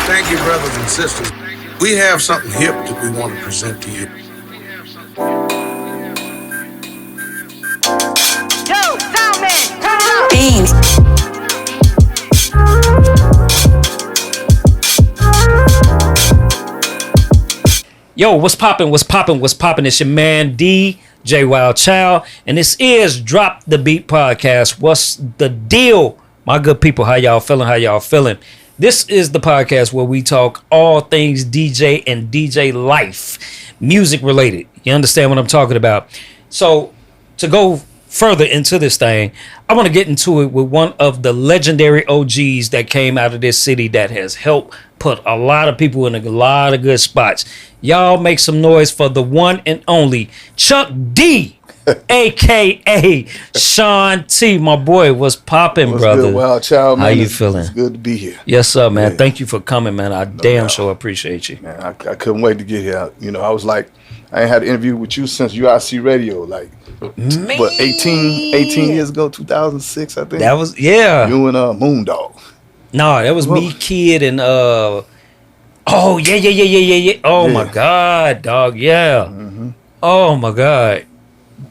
Thank you, brothers and sisters. We have something hip that we want to present to you. Yo, sound man, turn it up. Beans. Yo, what's poppin'? What's poppin'? What's poppin'? It's your man DJ Wild Child, and this is Drop the Beat podcast. What's the deal, my good people? How y'all feeling? How y'all feeling? This is the podcast where we talk all things DJ and DJ life, music related. You understand what I'm talking about? So to go further into this thing, I want to get into it with one of the legendary OGs that came out of this city that has helped put a lot of people in a lot of good spots. Y'all make some noise for the one and only Chuck D, a.k.a. Shaun T. My boy, what's popping, brother? Good, Wild Child, man. How you feeling? It's good to be here. Yes, sir, man. Yeah. Thank you for coming, man. I damn sure appreciate you. Man, I couldn't wait to get here. You know, I was like, I ain't had an interview with you since UIC Radio, like, Man. what, 18 years ago, 2006, I think? That was, yeah. You and Moondog. No, that was me, Kid, and oh yeah. Oh my God, dog, yeah. Mm-hmm. Oh my God,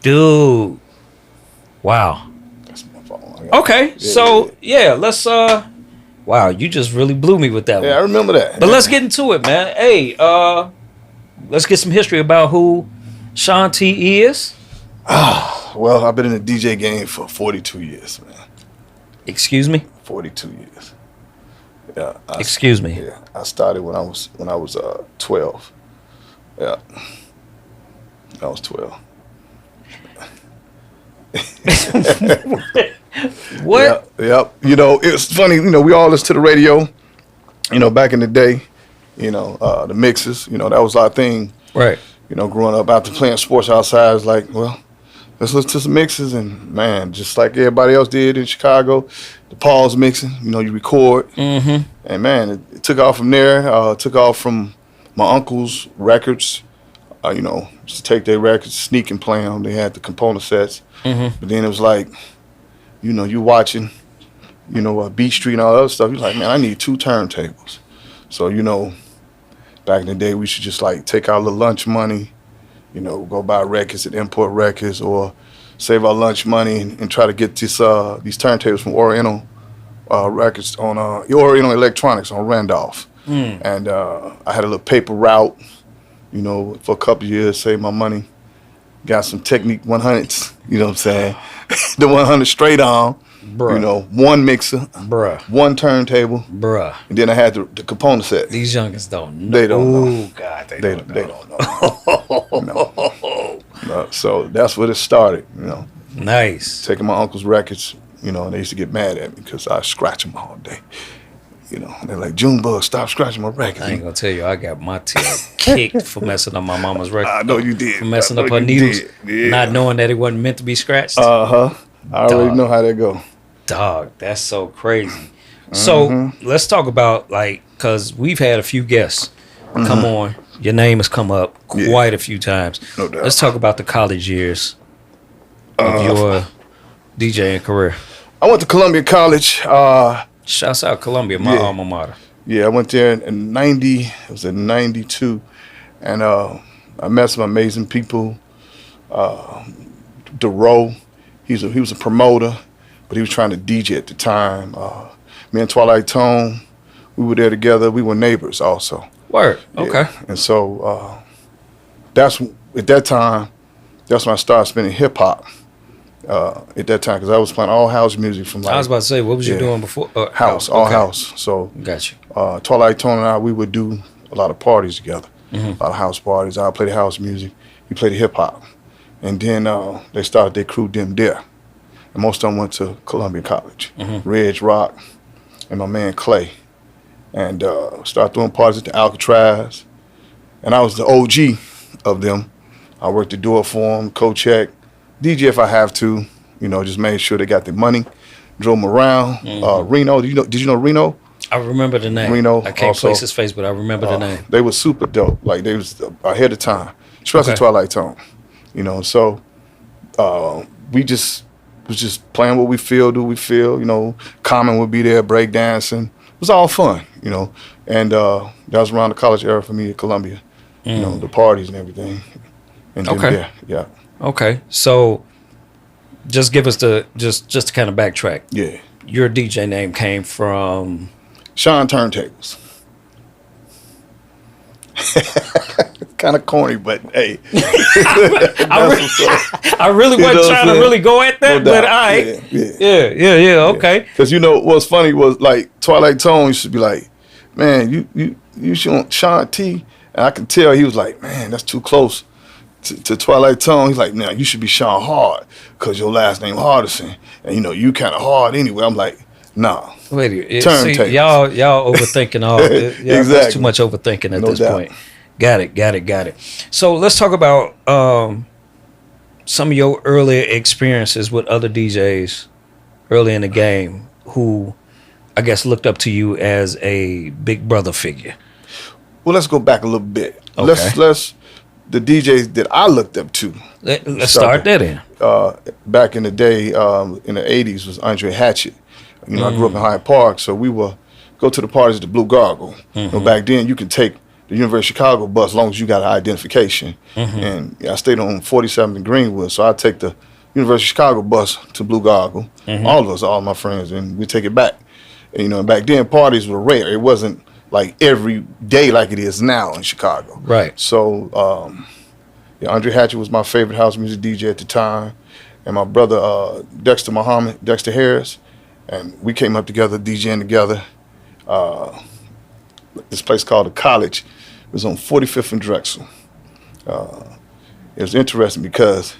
dude. Wow. That's my phone. Okay, let's wow, you just really blew me with that Yeah, I one. remember that. But let's get into it, man. Hey, let's get some history about who Shaun T is. Well, I've been in the DJ game for 42 years, man. Excuse me. 42 years. Yeah. Excuse me. Yeah, I started when I was 12. Yeah, I was 12. What? Yep. You know, it's funny. You know, we all listen to the radio. You know, back in the day, you know, the mixes. You know, that was our thing. Right. You know, growing up after playing sports outside, it's like, well, let's listen to some mixes, and man, just like everybody else did in Chicago, the pause mixing. You know, you record, and man, it took off from there. Took off from my uncle's records. You know, just to take their records, sneak and play them. They had the component sets, but then it was like, you know, you watching, you know, Beat Street and all that other stuff. You're like, man, I need 2 turntables. So you know, back in the day, we should just like take our little lunch money, you know, go buy records at Import Records, or save our lunch money and try to get these turntables from Oriental Records on Oriental Electronics on Randolph. And I had a little paper route, you know, for a couple of years, saved my money, got some Technique 100s, you know what I'm saying? The 100 straight on, you know, 1 mixer, 1 turntable, and then I had the component set. These youngins don't know. They don't know. Oh God, they don't know. No. So that's where it started, you know. Nice. Taking my uncle's records, you know, and they used to get mad at me because I scratch them all day. You know, and they're like, Junebug, stop scratching my records. I ain't gonna tell you, I got my tail kicked for messing up my mama's record. I know you did. For messing up her needles, not knowing that it wasn't meant to be scratched. I already know how that go. Dog, that's so crazy. So let's talk about, like, because we've had a few guests come on. Your name has come up quite a few times. No doubt. Let's talk about the college years of your DJing career. I went to Columbia College. Shouts out Columbia, my alma mater. Yeah, I went there in 90. It was in 92. And I met some amazing people. DeRoe, he was a promoter, but he was trying to DJ at the time. Me and Twilight Tone, we were there together. We were neighbors also. Word. Yeah. Okay. And so at that time, that's when I started spinning hip hop. At that time, because I was playing all house music from like. I was about to say, what was you doing before? House, all house. So. Got you. Twilight Tone and I, we would do a lot of parties together, a lot of house parties. I played the house music, he played the hip hop, and then they started their crew them there, and most of them went to Columbia College. Reg Rock, and my man Clay, and started doing parties at the Alcatraz, and I was the OG of them. I worked the door for them, co-check, DJ if I have to, you know, just made sure they got their money, drove them around. Reno, did you know Reno? I remember the name. Reno I can't place his face, but I remember the name. They were super dope. Like, they was ahead of time, especially Twilight Tone. You know, so we just was just playing what we feel, do we feel. You know, Common would be there, breakdancing. It was all fun. you know. And that was around the college era for me at Columbia, you know, the parties and everything. And then, yeah. Okay, so just give us just to kind of backtrack. Yeah. Your DJ name came from Shaun Turntables. Kind of corny, but hey. I really wasn't trying to really go at that, No but doubt. all right. Yeah. Okay. Because you know what's funny was like Twilight Tone used to be like, man, you should Shaun T, and I can tell he was like, man, that's too close to Twilight Tone. He's like, nah, you should be Shaun Hard because your last name Hardison, and you know you kind of hard anyway. I'm like, nah. Wait a minute. Turntables. See, y'all overthinking all. Exactly. That's too much overthinking at No this doubt. point. Got it. So let's talk about some of your earlier experiences with other DJs early in the game who I guess looked up to you as a big brother figure. Well, let's go back a little bit. Okay. Let's the DJs that I looked up to. Let's start that in. Back in the day, in the 80s, was Andre Hatchett. You know, I grew up in Hyde Park, so we would go to the parties at the Blue Gargle. You know, back then, you could take the University of Chicago bus as long as you got an identification. And I stayed on 47th and Greenwood, so I'd take the University of Chicago bus to Blue Gargle. All of us, all my friends, and we take it back. And, you know, back then, parties were rare. It wasn't like every day like it is now in Chicago. Right. So, Andre Hatchett was my favorite house music DJ at the time. And my brother, Dexter Harris, and we came up together, DJing together. This place called The College. It was on 45th and Drexel. It was interesting because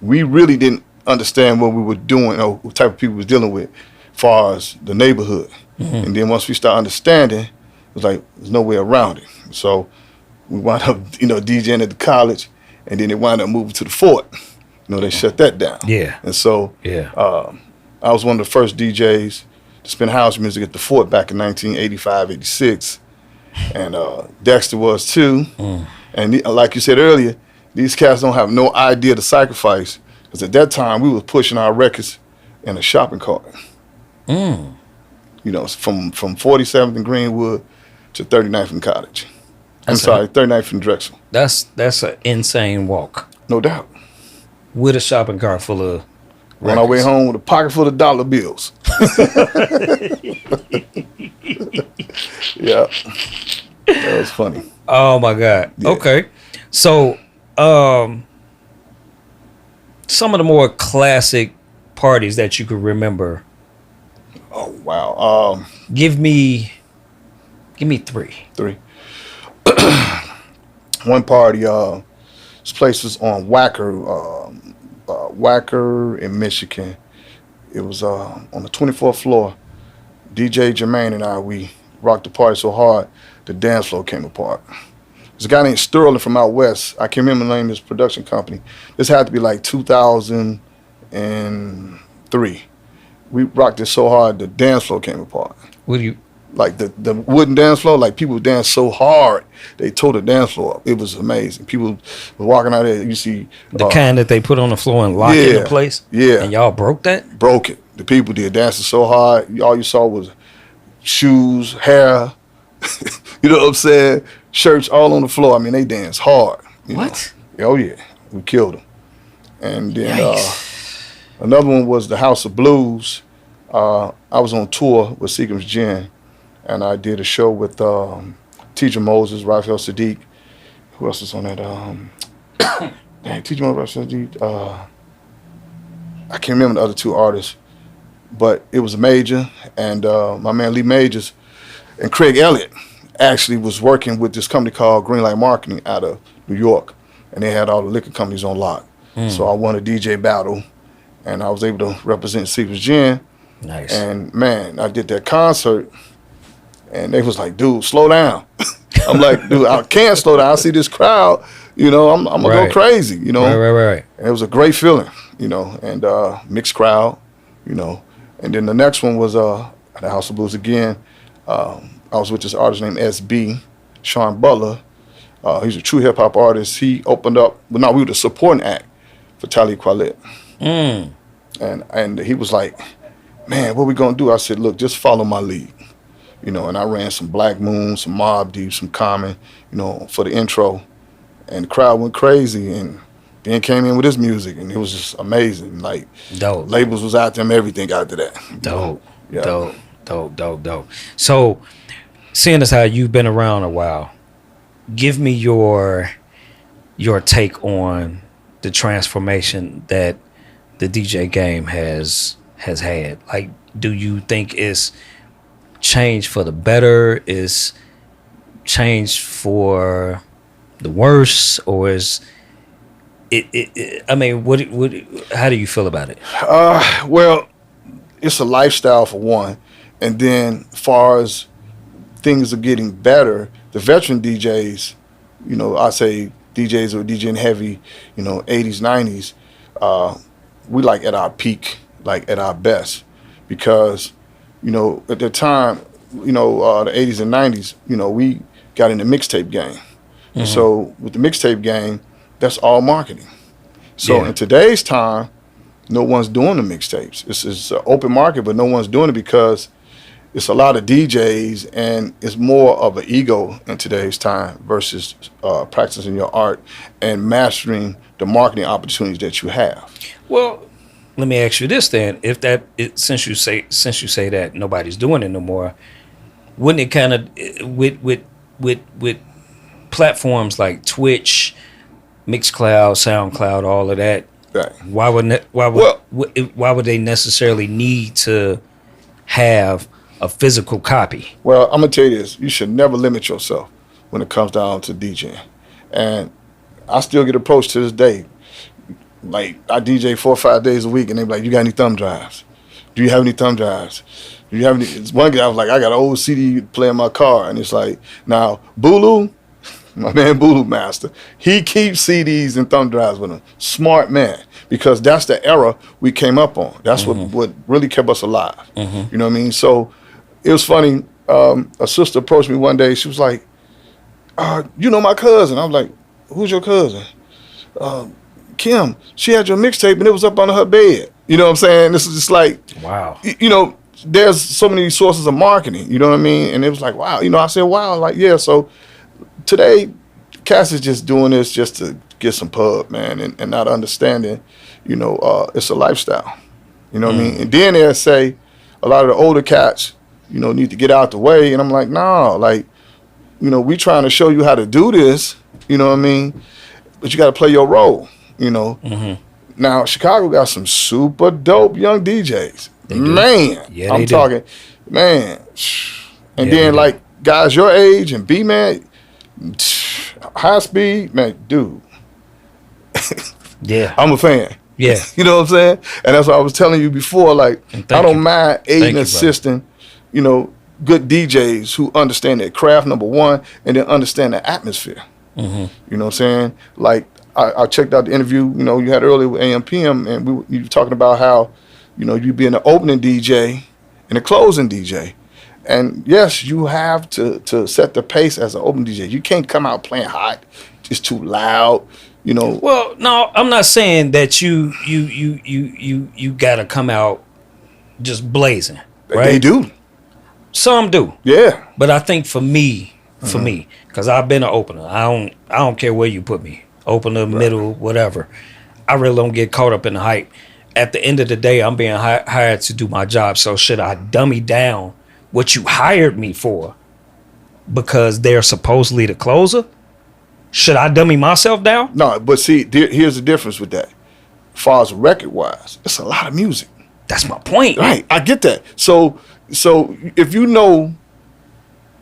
we really didn't understand what we were doing or what type of people we was dealing with as far as the neighborhood. And then once we started understanding, it was like there's no way around it. So we wound up, you know, DJing at The College, and then it wound up moving to the Fort. You know, they shut that down. Yeah. And so I was one of the first DJs to spin house music at the Fort back in 1985, 86. And Dexter was too. And like you said earlier, these cats don't have no idea the sacrifice. Because at that time, we was pushing our records in a shopping cart. You know, from 47th and Greenwood to 39th and College. 39th and Drexel. That's an insane walk. No doubt. With a shopping cart full of On our way home with a pocket full of dollar bills. Yeah. That was funny. Oh my God. Yeah. Okay. So some of the more classic parties that you could remember. Oh wow. Give me three. One party, this place was on Wacker in Michigan. It was on the 24th floor. DJ Jermaine and I, we rocked the party so hard, the dance floor came apart. There's a guy named Sterling from out west. I can't remember the name of his production company. This had to be like 2003. We rocked it so hard, the dance floor came apart. What do you? Like the wooden dance floor, like people would dance so hard, they tore the dance floor up. It was amazing. People were walking out there, you see. The kind that they put on the floor and lock into place? Yeah. And y'all broke that? Broke it. The people did dancing so hard, all you saw was shoes, hair, you know what I'm saying? Shirts all on the floor. I mean, they danced hard. What? Know? Oh, yeah. We killed them. And then another one was the House of Blues. I was on tour with Seagram's Gin, and I did a show with Teacher Moses, Raphael Sadiq. Who else was on that? Teacher Moses, Raphael Sadiq. I can't remember the other two artists, but it was Major, and my man Lee Majors, and Craig Elliott actually was working with this company called Greenlight Marketing out of New York, and they had all the liquor companies on lock. So I won a DJ battle, and I was able to represent Seagram's Gin. Nice. And man, I did that concert, and they was like, "Dude, slow down." I'm like, "Dude, I can't slow down. I see this crowd, you know, I'm gonna go crazy, you know." Right. And it was a great feeling, you know, and mixed crowd, you know. And then the next one was at the House of Blues again. I was with this artist named SB, Sean Butler. He's a true hip hop artist. He opened up. Well, no, we were the supporting act for Talib Kweli. And he was like, "Man, what we gonna do?" I said, "Look, just follow my lead. you know, and I ran some Black Moon, some Mobb Deep, some Common, you know, for the intro, and the crowd went crazy, and then came in with his music, and it was just amazing. Like, Dope. labels was out there, and everything after that. Dope. Yeah. Dope. So, seeing as how you've been around a while, give me your take on the transformation that the DJ game has had. Like, do you think it's changed for the better? Is changed for the worse, or is it I mean, what how do you feel about it? Well, it's a lifestyle for one, and then as far as things are getting better, the veteran DJs, you know, I say DJs who are DJing heavy, you know, 80s, 90s, we like at our peak, like at our best, because, you know, at the time, you know, the 80s and 90s, you know, we got in the mixtape game. Mm-hmm. So with the mixtape game, that's all marketing. So in today's time, no one's doing the mixtapes. It's an open market, but no one's doing it because it's a lot of DJs, and it's more of an ego in today's time versus practicing your art and mastering the marketing opportunities that you have. Well, let me ask you this then: since you say that nobody's doing it no more, wouldn't it kind of with platforms like Twitch, Mixcloud, SoundCloud, all of that? Right. Why would they necessarily need to have a physical copy? Well, I'm gonna tell you this: you should never limit yourself when it comes down to DJing. And I still get approached to this day. Like, I DJ 4 or 5 days a week, and they be like, "You got any thumb drives? Do you have any thumb drives? Do you have any?" It's one guy I was like, "I got an old CD player in my car," and it's like, now Bulu, my man Bulu Master, he keeps CDs and thumb drives with him. Smart man, because that's the era we came up on. That's what really kept us alive. You know what I mean? So it was funny. A sister approached me one day. She was like, "You know my cousin?" I was like, "Who's your cousin?" "Kim. She had your mixtape and it was up on her bed." You know what I'm saying? This is just like, wow. You know, there's so many sources of marketing. You know what I mean? And it was like, wow. You know, I said, wow. Like, yeah. So today, Cass is just doing this just to get some pub, man, and not understanding, you know, it's a lifestyle. You know what I mean? And then they'll say a lot of the older cats, you know, need to get out the way. And I'm like, no, like, you know, we trying to show you how to do this, you know what I mean? But you got to play your role, you know? Now, Chicago got some super dope young DJs. Man, yeah, I'm talking, man. And then, like, guys your age and B-Man, high speed, man, dude. Yeah. I'm a fan. Yeah. You know what I'm saying? And that's what I was telling you before. Like, I don't mind aiding and assisting, you know, good DJs who understand their craft, number one, and then understand the atmosphere. You know what I'm saying? Like, I checked out the interview, you know, you had earlier with AM/PM, and you were talking about how, you know, you being an opening DJ and a closing DJ. And yes, you have to set the pace as an open DJ. You can't come out playing hot. It's too loud, you know. Well, no, I'm not saying that you gotta come out just blazing. Right? They do. Some do. Yeah. But I think for me, because I've been an opener. I don't care where you put me. Opener, middle, whatever. I really don't get caught up in the hype. At the end of the day, I'm being hired to do my job. So should I dummy down what you hired me for because they're supposedly the closer? Should I dummy myself down? No, but see, here's the difference with that. As far as record-wise, it's a lot of music. That's my point. Right, I get that. So if you know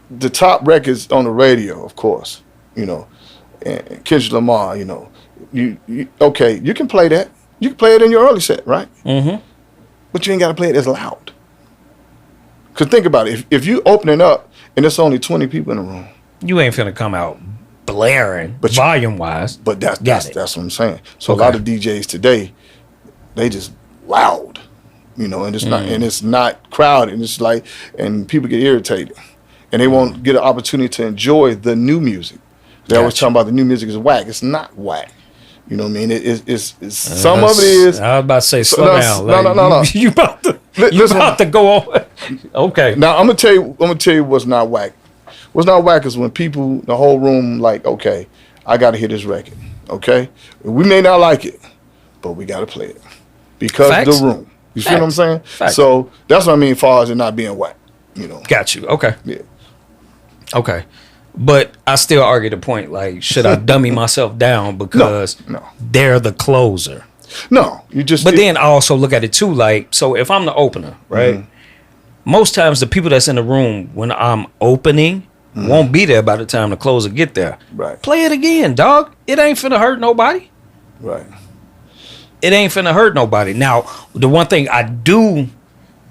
the top records on the radio, of course, you know, and Kendrick Lamar, you know, you okay, you can play that. You can play it in your early set, right? But you ain't got to play it as loud. Because think about it. If you opening up and there's only 20 people in the room, you ain't finna come out blaring, but volume-wise. But that's what I'm saying. So a lot of DJs today, they just loud, you know, and it's not crowded. And it's like, and people get irritated, and they won't get an opportunity to enjoy the new music. They always talking about the new music is whack. It's not whack. You know what I mean? It's some of it is. I was about to say, slow down. No. You about to. You about to go on? Okay. Now I'm gonna tell you what's not whack. What's not whack is when people, the whole room, like, okay, I gotta hear this record. Okay, we may not like it, but we gotta play it because Facts. the room. You see what I'm saying? Facts. So that's what I mean, as far as it not being whack. You know. Got you. Okay. Yeah. Okay. But I still argue the point, like, should I dummy myself down because No. they're the closer? No, you just. But then I also look at it too, like, so if I'm the opener, right? Mm-hmm. Most times the people that's in the room when I'm opening won't be there by the time the closer get there. Right. Play it again, dog. It ain't finna hurt nobody. Right. It ain't finna hurt nobody. Now, the one thing I do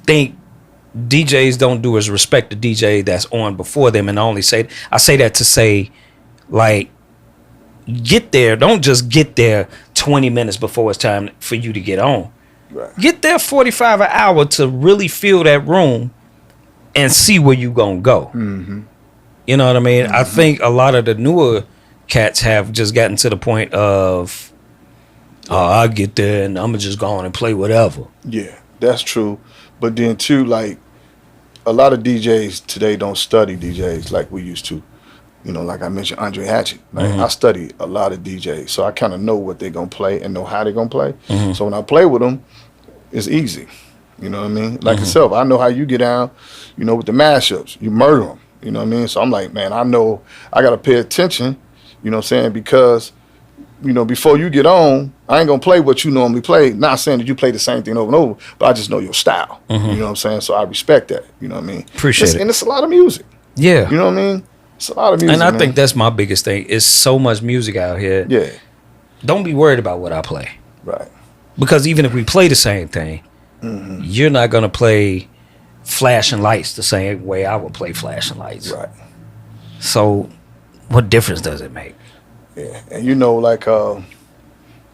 think DJs don't do is respect the DJ that's on before them, and I say that to say, like, get there. Don't just get there 20 minutes before it's time for you to get on. Right. Get there 45 an hour to really feel that room and see where you gonna go. Mm-hmm. You know what I mean? I think a lot of the newer cats have just gotten to the point of, oh, I'll get there and I'm gonna just go on and play whatever. Yeah, that's true. But then too, like, a lot of DJs today don't study DJs like we used to. You know, like I mentioned, Andre Hatchett. Like, I study a lot of DJs, so I kind of know what they're gonna play and know how they're gonna play. So when I play with them, it's easy. You know what I mean? Like yourself, I know how you get down. You know, with the mashups, you murder them. You know what I mean? So I'm like, man, I know I gotta pay attention. You know what I'm saying? Because, you know, before you get on, I ain't gonna play what you normally play. Not saying that you play the same thing over and over, but I just know your style. You know what I'm saying? So I respect that. You know what I mean? Appreciate it. And it's a lot of music. Yeah. You know what I mean? It's a lot of music. And I man. think that's my biggest thing. It's so much music out here. Yeah. Don't be worried about what I play. Right. Because even if we play the same thing, you're not gonna play Flashing Lights the same way I would play Flashing Lights. Right. So what difference does it make? Yeah. And you know, like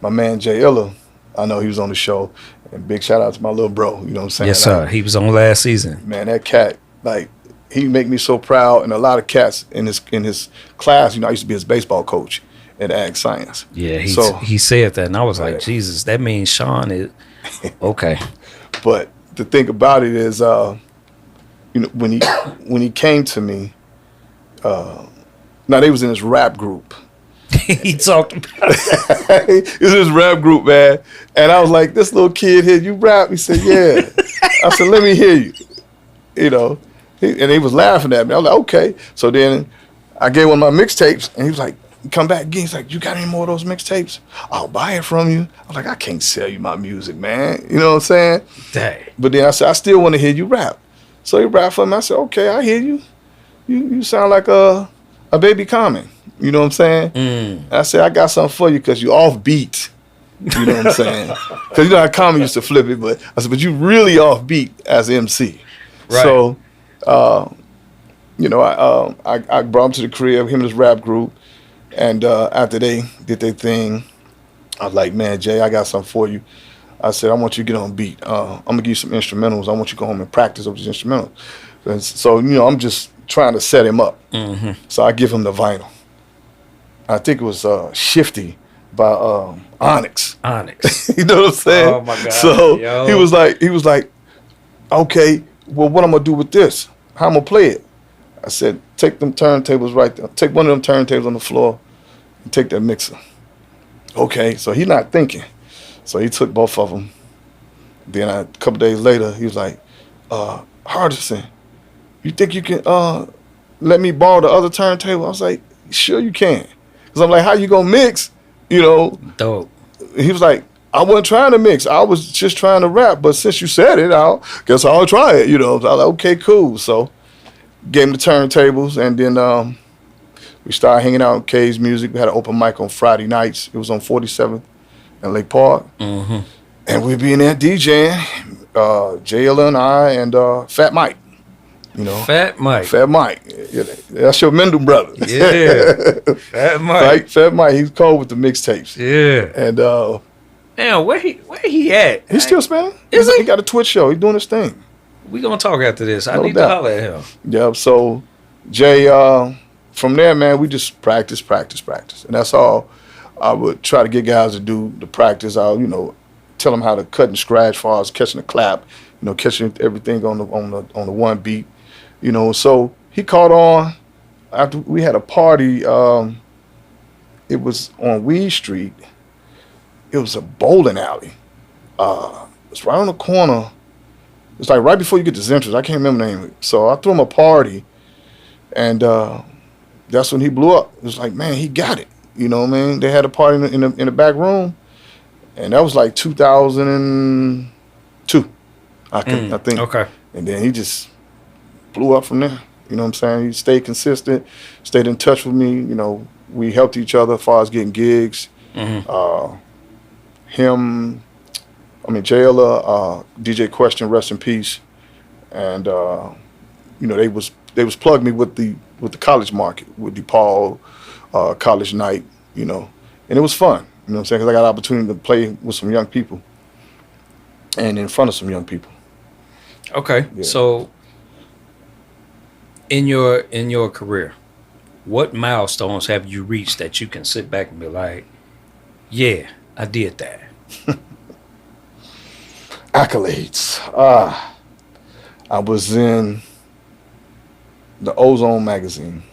my man Jay Illa, I know he was on the show. And big shout out to my little bro. You know what I'm saying? Yes, sir. He was on last season. Man, that cat, like, he make me so proud. And a lot of cats in his class, you know, I used to be his baseball coach at Ag Science. Yeah, So- he said that, and I was like, Right. Jesus, that means Shaun is okay. But the thing about it is, you know, when he came to me, now they was in this rap group. He talked about It was this rap group, man. And I was like, this little kid here, you rap? He said, yeah. I said, let me hear you. You know, and he was laughing at me. I was like, okay. So then I gave one of my mixtapes, and he was like, come back again. He's like, you got any more of those mixtapes? I'll buy it from you. I was like, I can't sell you my music, man. You know what I'm saying? Dang. But then I said, I still want to hear you rap. So he rapped for me. I said, okay, I hear you. You sound like a baby Common. You know what I'm saying? I said, I got something for you because you off beat. You know what I'm saying? Because you know how Common used to flip it, but I said, but you really off beat as MC. Right. So, you know, I brought him to the crib, him and his rap group, and after they did their thing, I was like, man, Jay, I got something for you. I said, I want you to get on beat. I'm gonna give you some instrumentals. I want you to go home and practice over these instrumentals. And so, you know, I'm just trying to set him up. So I give him the vinyl. I think it was Shifty by Onyx. Onyx. You know what I'm saying? Oh my God, So yo. he was like, okay, well, what I'm gonna do with this? How I'm gonna play it? I said, take them turntables right there. Take one of them turntables on the floor and take that mixer. Okay, so he's not thinking. So he took both of them. Then a couple days later, he was like, Hardison, you think you can let me borrow the other turntable? I was like, sure you can. Because I'm like, how you gonna mix? You know, Dope. he was like, I wasn't trying to mix. I was just trying to rap. But since you said it, guess I'll try it. You know, I was like, okay, cool. So gave him the turntables, and then we started hanging out in K's Music. We had an open mic on Friday nights. It was on 47th and Lake Park. And we'd be in there DJing, JL and I, and Fat Mike. You know, Fat Mike. Fat Mike. Yeah, that's your Mendel brother. Yeah. Fat Mike. Fat Mike. He's cold with the mixtapes. Yeah. And Damn, where he at? he's still spinning. Is he? He got a Twitch show. He's doing his thing. We gonna talk after this. I No need doubt. to holler at him. Yeah. So Jay, from there, man, we just practice. And that's all I would try to get guys to do, the practice. I'll, you know, tell them how to cut and scratch as far as catching a clap, catching everything on the one beat, So he caught on after we had a party. It was on Weed Street. It was a bowling alley. It's right on the corner. It's like right before you get to Zentress. I can't remember the name of it. So I threw him a party, and that's when he blew up. It was like, man, he got it. You know what I mean? They had a party in the back room, and that was like 2002. I think. Okay. And then he just blew up from there. You know what I'm saying? He stayed consistent, stayed in touch with me. We helped each other as far as getting gigs. Jailer, DJ Question, rest in peace. And they was plugged me with the college market, with DePaul college night, and it was fun. You know what I'm saying? Because I got an opportunity to play with some young people and in front of some young people. Okay, yeah. So in your career, what milestones have you reached that you can sit back and be like, yeah, I did that? Accolades. I was in the Ozone magazine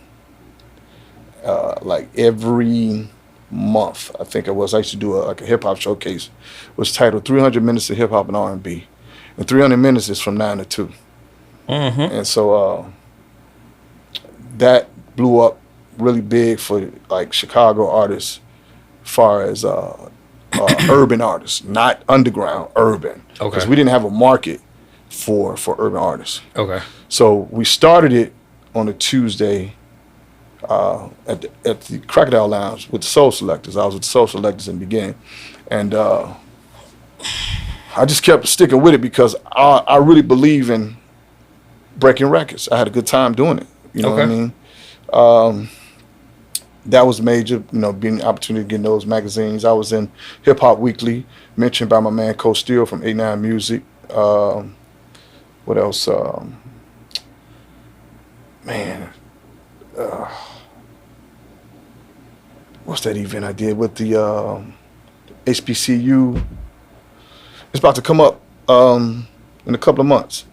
like every month. I think it was. I used to do a hip hop showcase. It was titled 300 Minutes of Hip Hop and R&B. And 300 minutes is from 9 to 2. Mm-hmm. And so that blew up really big for like Chicago artists, as far as urban artists, not underground, urban. Okay. Because we didn't have a market for urban artists. Okay. So we started it on a Tuesday at the Crocodile Lounge with the Soul Selectors. I was with the Soul Selectors in the beginning. And I just kept sticking with it because I really believe in breaking records. I had a good time doing it. You know what I mean? That was major, being the opportunity to get in those magazines. I was in Hip Hop Weekly, mentioned by my man Coach Steele from 89 Music. What else? What's that event I did with the HBCU? It's about to come up in a couple of months.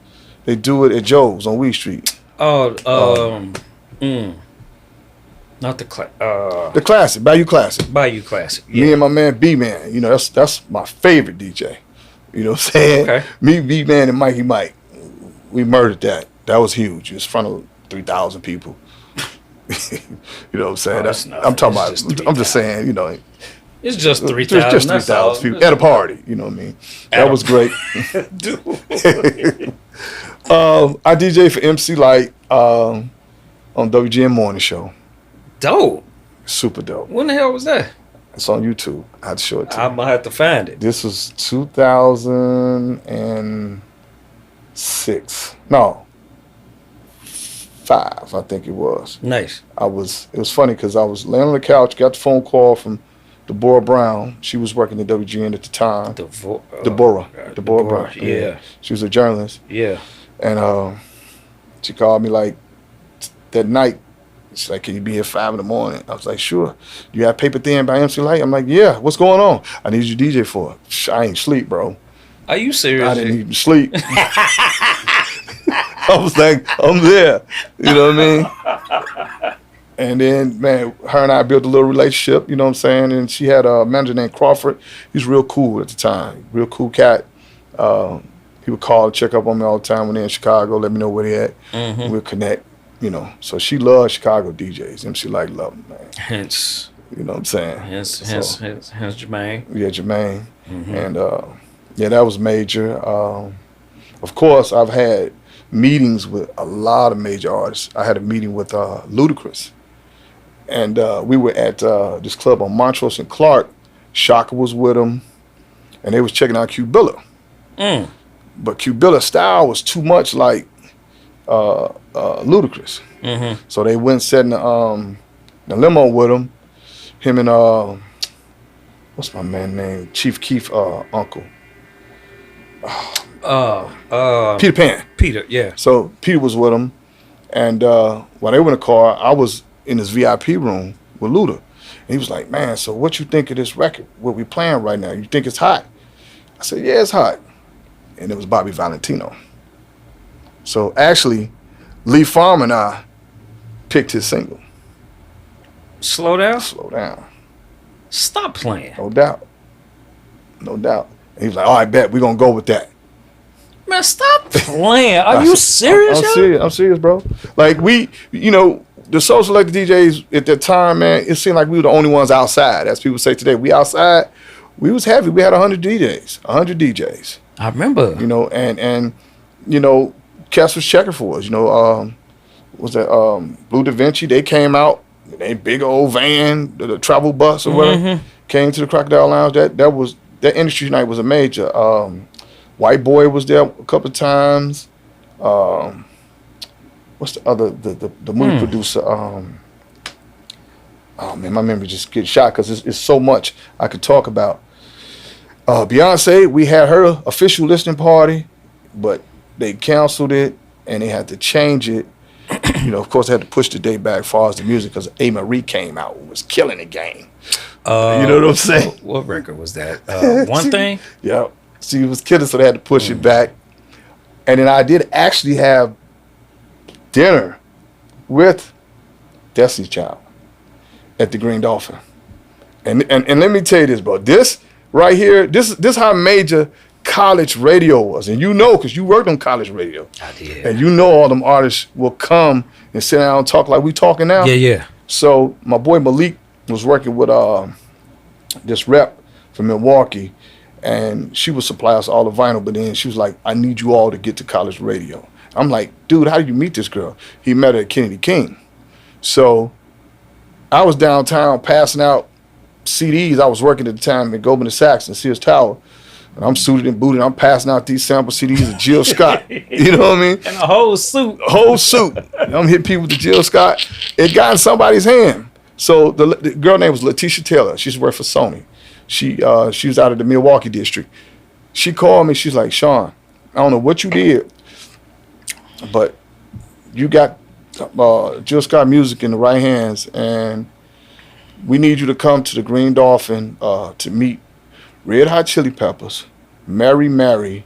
They do it at Joe's on Weed Street. Not the the classic, Bayou Classic. Bayou Classic. Yeah. Me and my man B-Man, that's my favorite DJ. You know what I'm saying? Okay. Me, B-Man, and Mikey Mike, we murdered that. That was huge. It was in front of 3,000 people. You know what I'm saying? I'm talking about. I'm just saying. It's just 3,000. Just 3,000 people at a party. You know what I mean? That was great. I DJ for MC Light on WGN Morning Show. Dope. Super dope. When the hell was that? It's on YouTube. I had to show it to you. I'm gonna have to find it. This was 2006. No. 5, I think it was. Nice. It was funny because I was laying on the couch, got the phone call from Deborah Brown. She was working at WGN at the time. Deborah Brown. Yeah. She was a journalist. Yeah. And she called me like that night. She's like, can you be here 5 in the morning? I was like, sure. You have Paper Thin by MC Light? I'm like, yeah. What's going on? I need you to DJ for it. I ain't sleep, bro. Are you serious? I didn't even sleep. I was like, I'm there. You know what I mean? And then, man, her and I built a little relationship, you know what I'm saying? And she had a manager named Crawford. He was real cool at the time. Real cool cat. He would call, check up on me all the time when they're in Chicago, let me know where they at. Mm-hmm. We'll connect, So she loved Chicago DJs. MC Light loved them, man. Hence. You know what I'm saying? Hence Jermaine. Yeah, Jermaine. Mm-hmm. And, that was major. Of course, I've had meetings with a lot of major artists. I had a meeting with Ludacris. And we were at this club on Montrose and Clark. Shaka was with him. And they was checking out Q Billa. But Q Billa's style was too much like Ludacris. Mm-hmm. So they went and sat in the limo with him. Him and, what's my man name? Chief Keef uncle. Peter Pan. Peter, yeah. So Peter was with him. And while they were in the car, I was in his VIP room with Luda. And he was like, man, so what you think of this record? What we playing right now? You think it's hot? I said, yeah, it's hot. and it was Bobby Valentino. So actually, Lee Farmer and I picked his single. Slow down. Slow down. Stop playing. No doubt. No doubt. And he was like, all right, bet, we're going to go with that. Man, stop playing. Are you serious, I'm serious. I'm serious, bro. Like, the Soul Selected DJs at that time, man, it seemed like we were the only ones outside. As people say today, we outside. We was heavy. We had 100 DJs. I remember. And Cass was checking for us. Was that Blue Da Vinci? They came out, they big old van, the travel bus or whatever, came to the Crocodile Lounge. That industry night was a major. White Boy was there a couple of times. What's the other the movie producer? Oh man, my memory just gets shot because it's so much I could talk about. Beyonce, we had her official listening party, but they canceled it and they had to change it. Of course, they had to push the date back as far as the music because A. Marie came out and was killing the game. You know what I'm saying? What record was that? One Thing? Yeah. She was killing, so they had to push it back. And then I did actually have dinner with Destiny's Child at the Green Dolphin. And let me tell you this, bro. This right here, this how major college radio was. And because you worked on college radio. I did. And all them artists will come and sit down and talk like we talking now. Yeah. So my boy Malik was working with this rep from Milwaukee, and she would supply us all the vinyl, but then she was like, I need you all to get to college radio. I'm like, dude, how did you meet this girl? He met her at Kennedy King. So I was downtown passing out CDs. I was working at the time at Goldman Sachs and Sears Tower. And I'm suited and booted. I'm passing out these sample CDs of Jill Scott. You know what I mean? And a whole suit. I'm hitting people with the Jill Scott. It got in somebody's hand. So the girl name was Letitia Taylor. She's worked for Sony. She was out of the Milwaukee district. She called me. She's like, Shaun, I don't know what you did, but you got Jill Scott music in the right hands, and we need you to come to the Green Dolphin to meet Red Hot Chili Peppers, Mary Mary,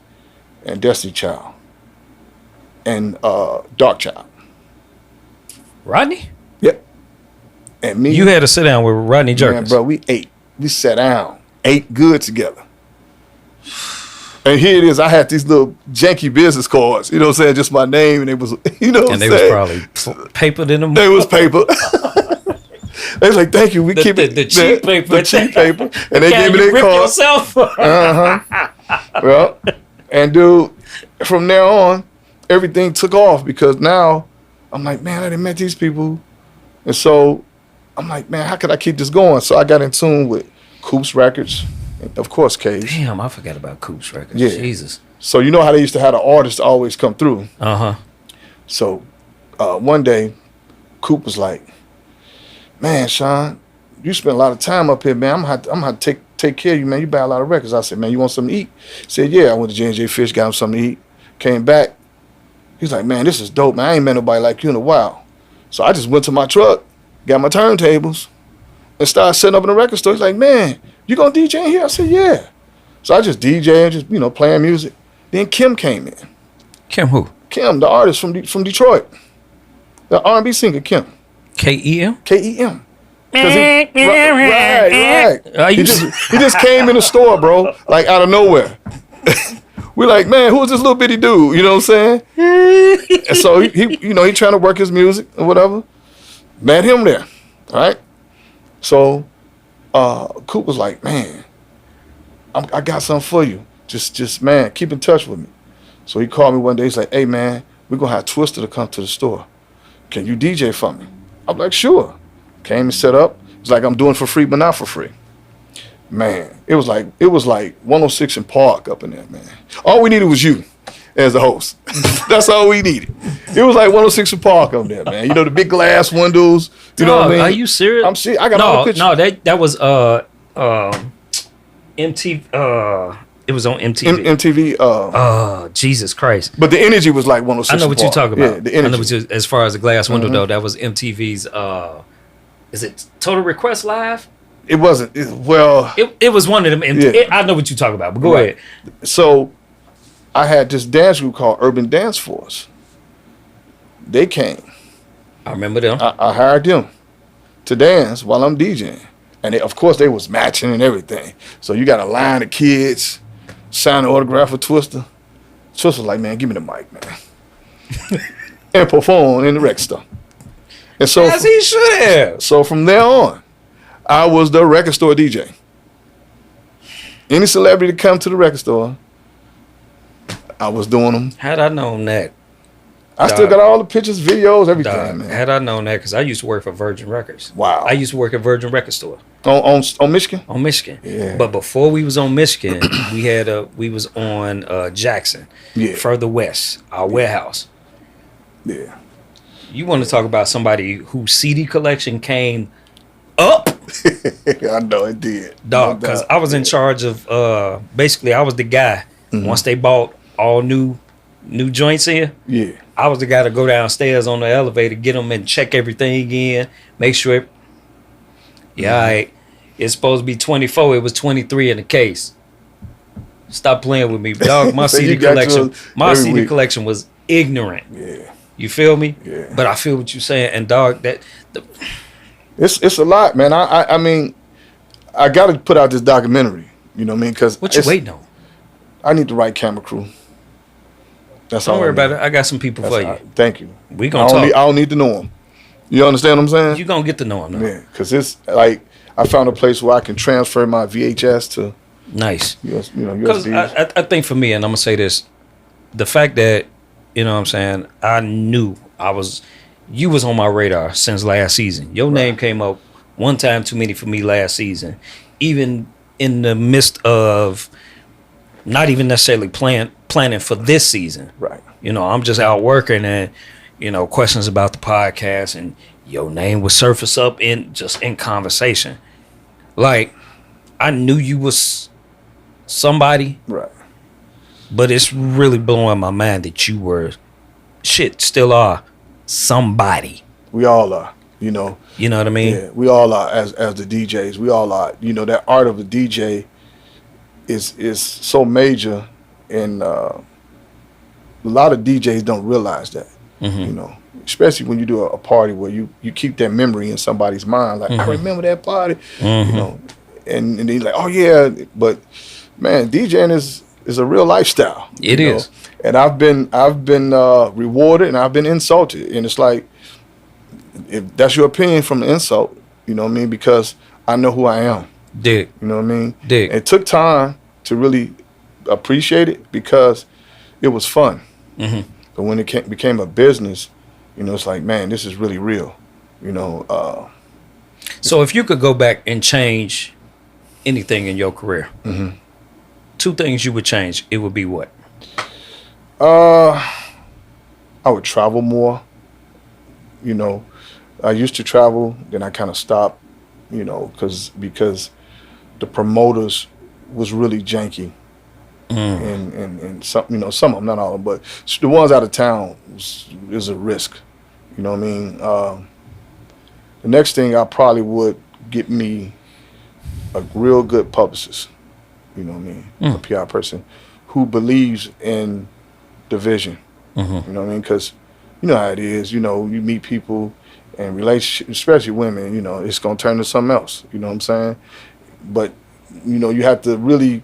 and Destiny Child, and Dark Child. Rodney? Yep. And me. You had to sit down with Rodney Jerkins. Man, bro, we ate. We sat down, ate good together. And here it is. I had these little janky business cards, you know what I'm saying? Just my name, and it was, and they was probably papered in them. They was paper. They was like, thank you. We keep it. The cheap paper. The cheap paper. And they gave me their card. Yourself. Well, and dude, from there on, everything took off because now I'm like, man, I done met these people. And so I'm like, man, how could I keep this going? So I got in tune with Coop's Records, and of course, Cage. Damn, I forgot about Coop's Records. Yeah. Jesus. So you know how they used to have the artists always come through. So one day, Coop was like, man, Shaun, you spend a lot of time up here, man. I'm gonna have to take care of you, man. You buy a lot of records. I said, man, you want something to eat? He said, yeah. I went to J&J Fish, got him something to eat. Came back. He's like, man, this is dope, man. I ain't met nobody like you in a while. So I just went to my truck, got my turntables, and started setting up in the record store. He's like, man, you gonna DJ in here? I said, yeah. So I just DJ and just, playing music. Then Kim came in. Kim who? Kim, the artist from Detroit. The R&B singer, Kim. K-E-M? K-E-M. Right. He just came in the store, bro, like out of nowhere. We're like, man, who's this little bitty dude? You know what I'm saying? And so he trying to work his music or whatever. Met him there, all right? So Coop was like, man, I got something for you. Just man, keep in touch with me. So he called me one day. He's like, hey man, we're gonna have Twister to come to the store. Can you DJ for me? I'm like, sure. Came and set up. It's like I'm doing for free, but not for free. Man, it was like 106 in Park up in there, man. All we needed was you as the host. That's all we needed. It was like 106 in Park up there, man. The big glass windows. You know what I mean? Are you serious? I'm serious. I got all the pictures. No, that was MTV. It was on MTV. MTV. Jesus Christ! But the energy was like 106. I know what you're talking about. Yeah, the energy. As far as the glass window though, that was MTV's. Is it Total Request Live? It wasn't. It was one of them. I know what you're talking about. But go ahead. So I had this dance group called Urban Dance Force. They came. I remember them. I hired them to dance while I'm DJing. And of course, they was matching and everything. So you got a line of kids, sign an autograph for Twister. Twister was like, man, give me the mic, man. And perform in the rec store. And so, As he should have. so from there on, I was the record store DJ. Any celebrity to come to the record store, I was doing them. Had I known that. I still got all the pictures, videos, everything, man. Had I known that, because I used to work for Virgin Records. Wow. I used to work at Virgin Record Store. On Michigan? On Michigan. Yeah. But before we was on Michigan, we was on Jackson. Yeah. Further west, our warehouse. Yeah. You want to talk about somebody whose CD collection came up? I know it did. Dog, because I was in charge of basically I was the guy. Once they bought all new joints in, Yeah. I was the guy to go downstairs on the elevator, get them and check everything in, make sure all right, it's supposed to be 24, it was 23 in the case. Stop playing with me, dog. My So CD you got collection, yours my every CD week. collection was ignorant. Yeah. You feel me? Yeah. But I feel what you're saying, and dog, It's a lot, man. I mean, I got to put out this documentary. You know what I mean? Because what you waiting on? I need the right camera crew. That's all. Don't worry about it. I got some people for you. Thank you. We gonna talk. I don't need to know them. You understand what I'm saying? You gonna get to know them. Yeah, because it's like I found a place where I can transfer my VHS to Nice. USB. I think for me, and I'm gonna say this, the fact that, you know what I'm saying, I knew you was on my radar since last season. Your name came up one time too many for me last season, even in the midst of not even necessarily planning for this season. Right. You know, I'm just out working, and you know, questions about the podcast, and your name would surface up in conversation. Like, I knew you was somebody, Right. but it's really blowing my mind that you were, still are somebody. We all are. You know. You know what I mean? Yeah, we all are as the DJs. We all are. You know, that art of a DJ is so major, and a lot of DJs don't realize that. You know, especially when you do a party where you keep that memory in somebody's mind. Like, I remember that party. You know, and they're like, oh yeah, but man, DJing is a real lifestyle. It is. And I've been rewarded and I've been insulted, and it's like, if that's your opinion from the insult, you know what I mean? Because I know who I am. Dig. You know what I mean? Dig. It took time to really appreciate it because it was fun. But when it became a business, you know, it's like, man, this is really real. You know. So if you could go back and change anything in your career, two things you would change, it would be what? I would travel more. You know, I used to travel, then I kind of stopped. You know, because the promoters was really janky. And some, you know, some of them, not all of them, but the ones out of town is a risk. You know what I mean? The next thing I probably would get me a real good publicist. You know what I mean? A PR person who believes in the vision. You know what I mean? Because you know how it is. You know, you meet people and relationships, especially women. You know, it's gonna turn to something else. You know what I'm saying? But you know, you have to really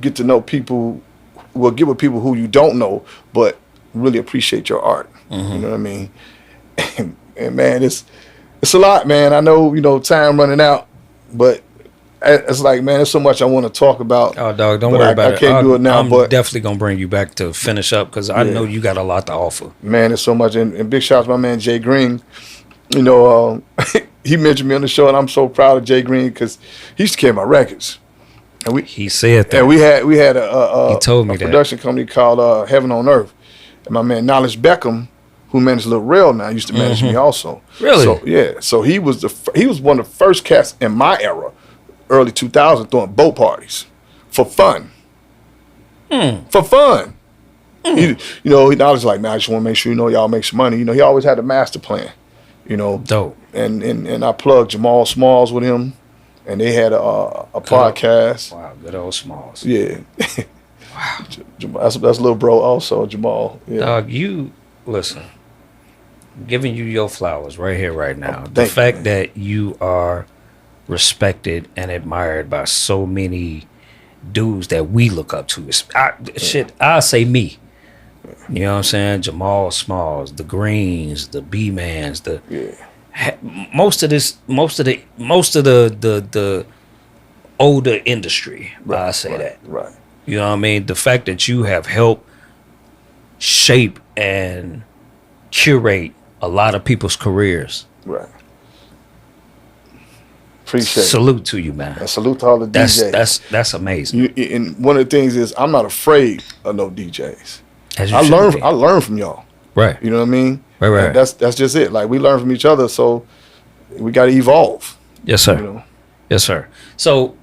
get to know people, well, get with people who you don't know, but really appreciate your art. You know what I mean? And man, it's a lot, man. I know, you know, time running out, but it's like, man, there's so much I want to talk about. Oh, dog, don't worry about it. I can't do it now, I'm but definitely going to bring you back to finish up because I know you got a lot to offer. Man, there's so much. And big shout out to my man, Jay Green. You know, he mentioned me on the show, and I'm so proud of Jay Green because he used to carry my records. And he said that. And we had a he told me that production company called Heaven on Earth. And my man Knowledge Beckham, who managed Lil Rel now, used to manage me also. Really? So yeah. So he was one of the first cats in my era, early 2000, throwing boat parties for fun. For fun. He, you know, Knowledge like, man, I just want to make sure, you know, y'all make some money. You know, he always had a master plan. You know. Dope. And I plugged Jamal Smalls with him. And they had a podcast. Wow, good old Smalls. Yeah. That's little bro also, Jamal. Yeah. Dog, you listen. Giving you your flowers right here, right now. Oh, the thank you, fact man. that you are respected and admired by so many dudes that we look up to. Shit, I say me. You know what I'm saying? Jamal Smalls, the Greens, the B-Mans, most of the older industry. I say that. Right. You know what I mean? The fact that you have helped shape and curate a lot of people's careers. Right. Appreciate Salute to you, man. And salute to all the DJs. That's amazing. And one of the things is I'm not afraid of no DJs. As you I should be. learn from y'all. Right. You know what I mean? Right. And that's just it. Like we learn from each other, so we got to evolve. Yes, sir. You know? Yes, sir. So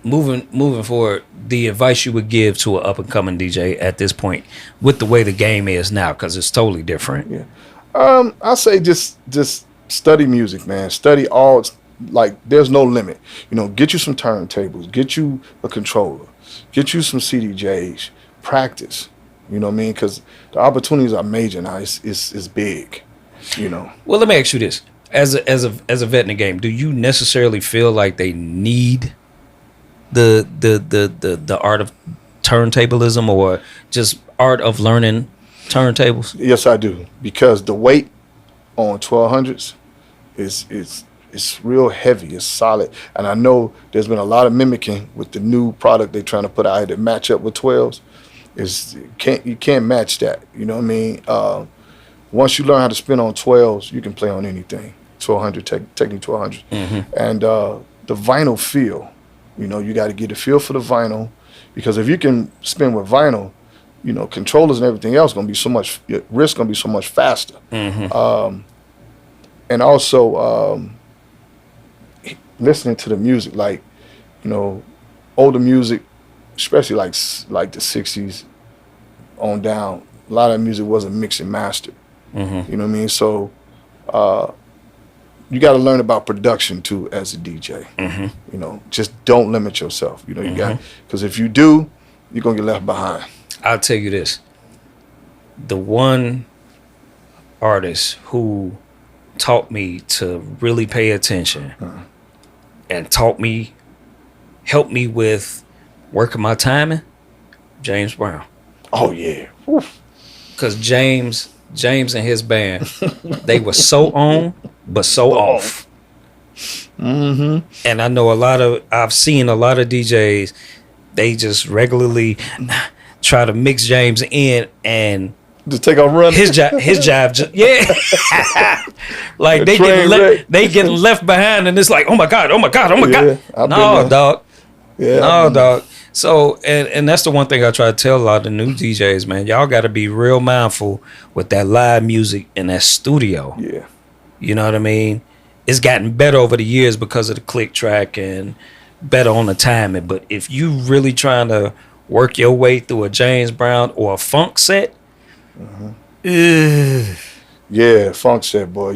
moving forward, the advice you would give to an up and coming DJ at this point, with the way the game is now, because it's totally different. Yeah. I say just study music, man. Study all. Like there's no limit. You know, get you some turntables, get you a controller, get you some CDJs, practice. You know what I mean? Because the opportunities are major now. It's big. You know. Well, let me ask you this: as a vet in the game, do you necessarily feel like they need the art of turntablism or just art of learning turntables? Yes, I do, because the weight on 1200s it's real heavy, it's solid, and I know there's been a lot of mimicking with the new product they're trying to put out that match up with 12s. You can't match that. You know what I mean? Once you learn how to spin on 12s, you can play on anything. 1200, technically 1200, and the vinyl feel. You know, you got to get a feel for the vinyl, because if you can spin with vinyl, you know, controllers and everything else gonna be so much, your wrist gonna be so much faster. And also listening to the music, like, you know, older music, especially like the 60s on down, a lot of music wasn't mixed and mastered. You know what I mean? So you got to learn about production too as a DJ. You know, just don't limit yourself. You know, you got, because if you do, you're gonna get left behind. I'll tell you this: the one artist who taught me to really pay attention and helped me with working my timing, James Brown. Oh yeah. Because James and his band, they were so on but so off. And I know I've seen a lot of DJs, they just regularly try to mix James in and just take a run. His job, yeah. Like they getting left behind, and it's like, oh my god. No, dog. Yeah, no, dog. So, and that's the one thing I try to tell a lot of the new DJs, man. Y'all got to be real mindful with that live music in that studio. Yeah. You know what I mean? It's gotten better over the years because of the click track and better on the timing. But if you really trying to work your way through a James Brown or a funk set, yeah, funk set, boy.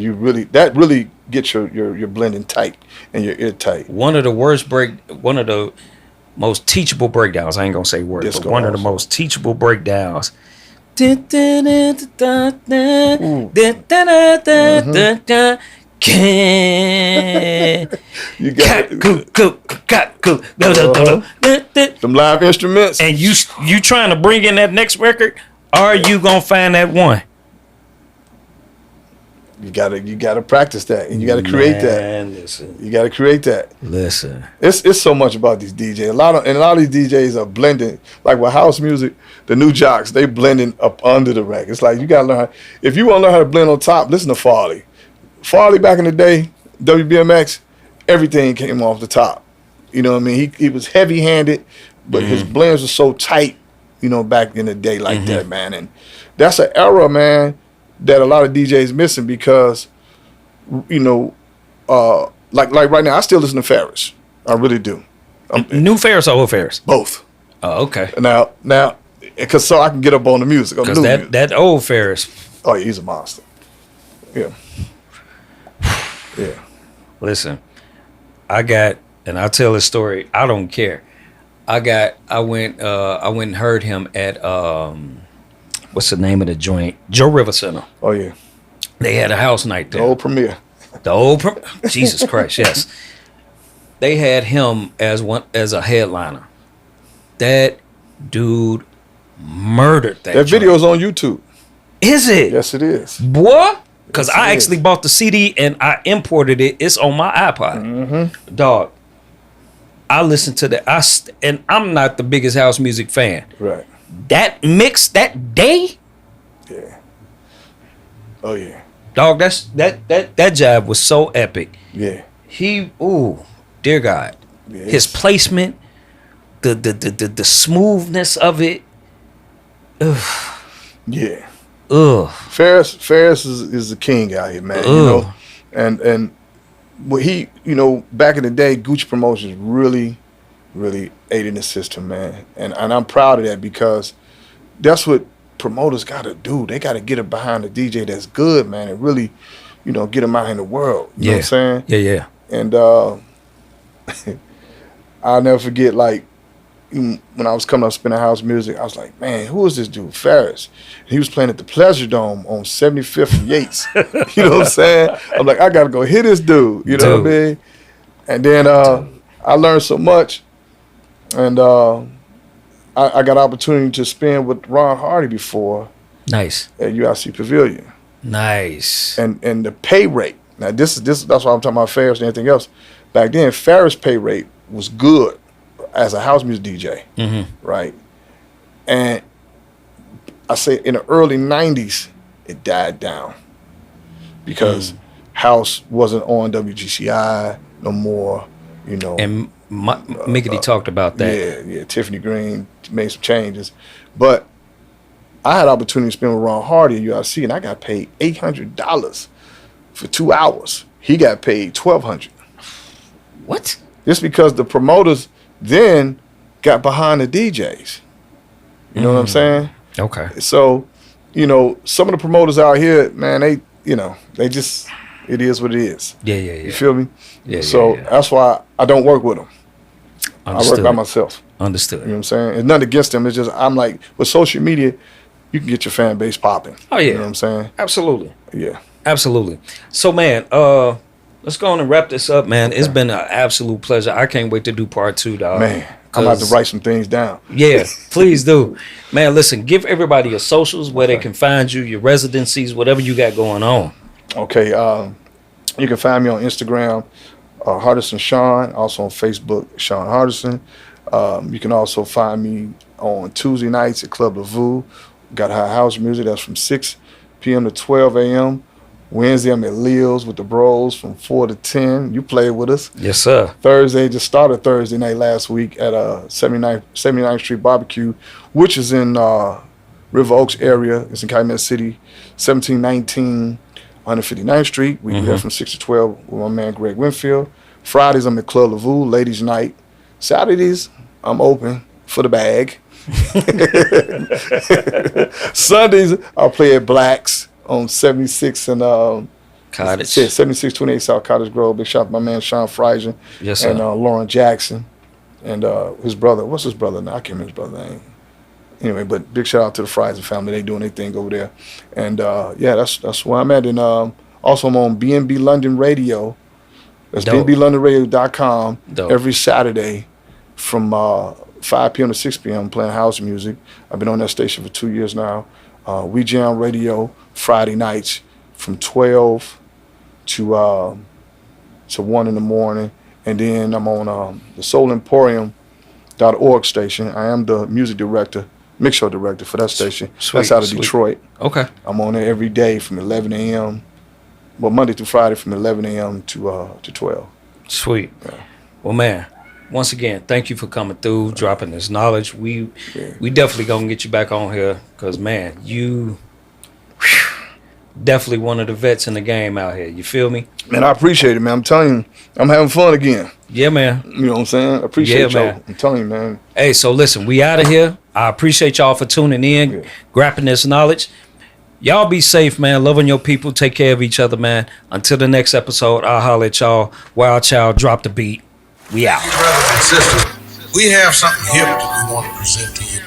That really gets your blending tight and your ear tight. One of the most teachable breakdowns. I ain't gonna say words, Disco but one of the also. most teachable breakdowns. You got them live instruments. And you trying to bring in that next record? Are you gonna find that one? You gotta practice that, and you gotta create that. Listen. You gotta create that. Listen. It's so much about these DJs. A lot of these DJs are blending, like with house music. The new jocks, they blending up under the rack. It's like you gotta learn. If you want to learn how to blend on top, listen to Farley. Farley back in the day, WBMX, everything came off the top. You know what I mean? He was heavy handed, but his blends were so tight. You know, back in the day like that, man. And that's an era, man, that a lot of DJs missing because, you know, like right now, I still listen to Ferris. I really do. New Ferris or old Ferris? Both. Oh, okay. Now, because so I can get up on the music. Because that old Ferris. Oh, yeah, he's a monster. Yeah. Yeah. Listen, and I'll tell this story. I don't care. I went and heard him at what's the name of the joint? Joe River Center. Oh yeah. They had a house night there. The old premiere. Jesus Christ, yes. They had him as a headliner. That dude murdered that. That joint. video's on YouTube. Is it? Yes, it is. Boy, because Yes, I it actually is. bought the CD and I imported it. It's on my iPod. Mm-hmm. Dog. I listened to that. And I'm not the biggest house music fan. Right. That mix that day, Yeah. Oh yeah. dog. That job was so epic. Yeah. Dear God, Yeah, his it's- placement, the smoothness of it. Yeah. Ugh. Ferris is the king out here, man. You know, and what he, back in the day, Gucci Promotions really aided the system, man. And I'm proud of that because that's what promoters got to do. They got to get it behind the DJ that's good, man, and really, get him out in the world. You know what I'm saying? Yeah. And I'll never forget, like, when I was coming up spinning house music, I was like, man, who is this dude? Ferris. And he was playing at the Pleasure Dome on 75th and Yates. You know what I'm saying? I'm like, I got to go hit this dude. You know what I mean? And then I learned so much. And I got an opportunity to spin with Ron Hardy before. Nice. At UIC Pavilion. Nice. And the pay rate. Now, that's why I'm talking about Ferris and anything else. Back then, Ferris' pay rate was good as a house music DJ, right? And I say in the early 90s, it died down because house wasn't on WGCI no more, And Mickey talked about that. Yeah, Tiffany Green made some changes. But I had opportunity to spend with Ron Hardy at UIC, and I got paid $800 for 2 hours. He got paid $1,200. What? Just because the promoters then got behind the DJs. You know what I'm saying? Okay. So, some of the promoters out here, man, they just, it is what it is. Yeah. You feel me? Yeah. So that's why I don't work with them. Understood. I work by myself. Understood. You know what I'm saying? It's nothing against them. It's just, I'm like, with social media, you can get your fan base popping. Oh, yeah. You know what I'm saying? Absolutely. Yeah. Absolutely. So, man, let's go on and wrap this up, man. It's been an absolute pleasure. I can't wait to do part 2, dog. Man, I'm about to write some things down. Yeah, please do. Man, listen, give everybody your socials, where they can find you, your residencies, whatever you got going on. Okay. You can find me on Instagram, Hardison Shaun, also on Facebook, Shaun Hardison. You can also find me on Tuesday nights at Club LaVue. Got high house music. That's from 6 p.m. to 12 a.m. Wednesday, I'm at Leo's with the bros from 4 to 10. You played with us. Yes, sir. Thursday, just started Thursday night last week at 79th Street Barbecue, which is in River Oaks area. It's in Calumet City, 1719 159th Street. We do that from 6 to 12 with my man Greg Winfield. Fridays, I'm at Club LaVue, ladies night. Saturdays, I'm open for the bag. Sundays, I'll play at Black's on 76 and Cottage. 7628 South Cottage Grove. Big shout out to my man Sean Friesen. Yes, sir. And Lauren Jackson and his brother. What's his brother now? I can't remember his brother's name. Anyway, but big shout out to the Friesen family. They doing their thing over there. And that's where I'm at. And also I'm on BNB London Radio. That's BNBLondonRadio.com. Dope. Every Saturday from 5 p.m. to 6 p.m. playing house music. I've been on that station for 2 years now. We Jam Radio Friday nights from 12 to 1 in the morning. And then I'm on the SoulEmporium.org station. I am the music director, mix show director for that station. Sweet, That's out of sweet. Detroit. Okay. I'm on there every day from 11 a.m. Well, Monday through Friday from 11 a.m. to 12. Sweet. Well, man, once again, thank you for coming through, dropping this knowledge. We definitely gonna get you back on here, because, man, you definitely one of the vets in the game out here. You feel me? Man, I appreciate it, man. I'm telling you, I'm having fun again. Yeah, man. You know what I'm saying? I appreciate Yeah, y'all. man. I'm telling you, man. Hey, so listen, we out of here. I appreciate y'all for tuning in, grabbing this knowledge. Y'all be safe, man. Loving your people. Take care of each other, man. Until the next episode, I'll holler at y'all. Wild Child, drop the beat. We out. Brothers and sisters, We have something hip that we want to present to you.